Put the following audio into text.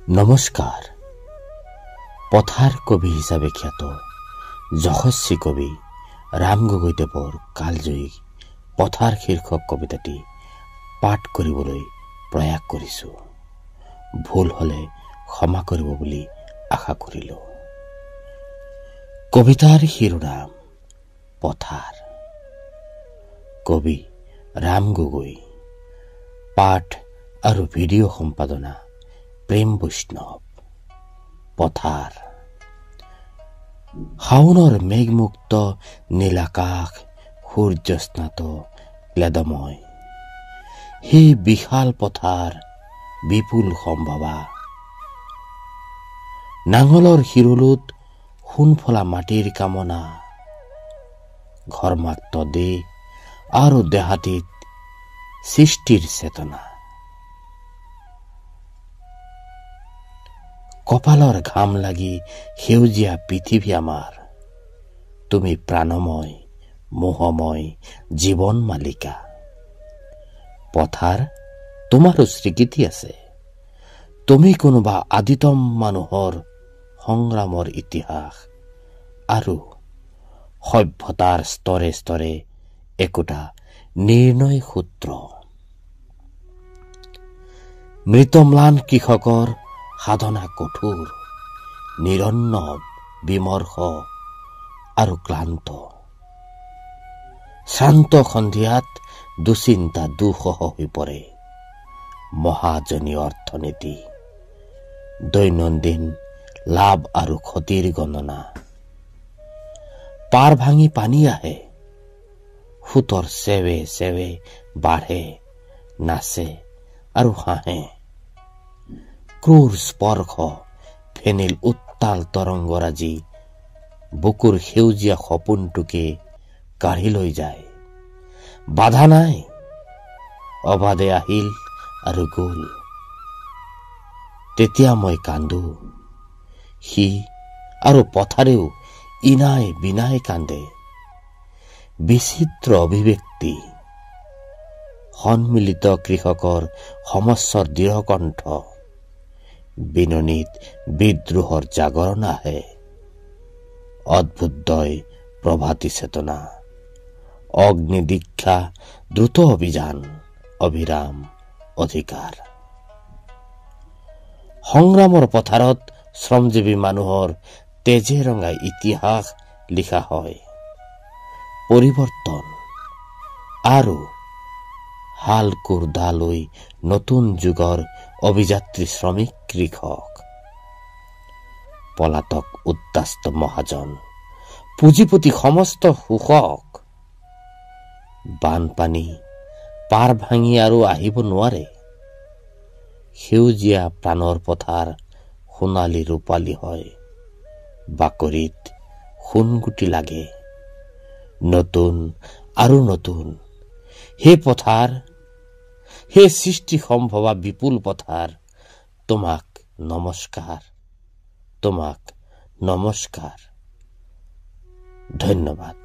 নমস্কাৰ। পথাৰ কবি হিচাপে খ্যাত যশস্বী কবি ৰাম গগৈদেৱৰ কালজয়ী পথাৰ শীৰ্ষক কবিতাটি পাঠ কৰিবলৈ প্ৰয়াস কৰিছো। ভুল হলে ক্ষমা কৰিব বুলি আশা কৰিলো। কবিতাৰ শিৰোনাম পথাৰ। কবি ৰাম গগৈ। পাঠ আৰু ভিডিঅ' সম্পাদনা প্ৰেম বৈষ্ণৱ। পথাৰ। শাওনৰ মেঘমুক্ত নীলাকাশ, সূৰ্যস্নাত ক্লেদময়, সেই বিশাল পথাৰ বিপুল সম্ভৱা। নাঙলৰ শিৰলুত সোণফলা মাটিৰ কামনা, ঘৰ্মাক্ত দেহ আৰু দেহাতীত সৃষ্টিৰ চেতনা। কপালৰ ঘাম লাগি সেউজীয়া পৃথিৱী আমাৰ, তুমি প্ৰাণময় মোহময় জীৱন মালিকা। পথাৰ তোমাৰো স্বীকৃতি আছে, তুমি কোনোবা আদিতম মানুহৰ সংগ্ৰামৰ ইতিহাস আৰু সভ্যতাৰ স্তৰে স্তৰে একোটা নিৰ্ণয় সূত্ৰ। মৃতম্লান কৃষকৰ সাধনা কঠোৰ, নিৰন্ন বিমৰ্ষ আৰু ক্লান্ত। শ্ৰান্ত সন্ধিয়াত দুচিন্তা দুঃসহ হৈ পৰে মহাজনী অৰ্থনীতি। দৈনন্দিন লাভ আৰু ক্ষতিৰ গণনা। পাৰ ভাঙি পানী আহে, সোঁতৰ চেৱে চেৱে বাঢ়ে, নাচে আৰু হাঁহে। ক্ৰূৰ স্পৰ্শ ফেনিল উত্তাল তৰংগৰাজি বুকুৰ সেউজীয়া সপোনটোকে কাঢ়ি লৈ যায়। বাধা নাই, অবাধে আহিল আৰু গল। তেতিয়া মই কান্দো, সি আৰু পথাৰেও ইনাই বিনাই কান্দে। বিচিত্ৰ অভিব্যক্তি, সন্মিলিত কৃষকৰ সমস্যৰ দৃঢ় কণ্ঠ। বিননিত বিদ্ৰোহৰ জাগৰণ আহে, অদ্ভুতদয় প্ৰভাতী চেতনা। অগ্নি দীক্ষা দ্ৰুত অভিযান, অবিৰাম অধিকাৰ। সংগ্ৰামৰ পথাৰত শ্ৰমজীৱী মানুহৰ তেজে ৰঙা ইতিহাস লিখা হয়। পৰিৱৰ্তন আৰু হাল কোৰ দা লৈ নতুন যুগৰ অভিযাত্ৰী শ্ৰমিক কৃষক। পলাতক উদ্বাস্ত মহাজন, পুঁজিপতি সমস্ত শোষক। বানপানী পাৰ ভাঙি আৰু আহিব নোৱাৰে। সেউজীয়া প্ৰাণৰ পথাৰ সোণালী ৰূপালী হয়, বাকৰিত সোণগুটি লাগে। নতুন আৰু নতুন সেই পথাৰ, সেই সৃষ্টি সম্ভৱা বিপুল পথাৰ। তোমাক নমস্কাৰ, তোমাক নমস্কাৰ। ধন্যবাদ।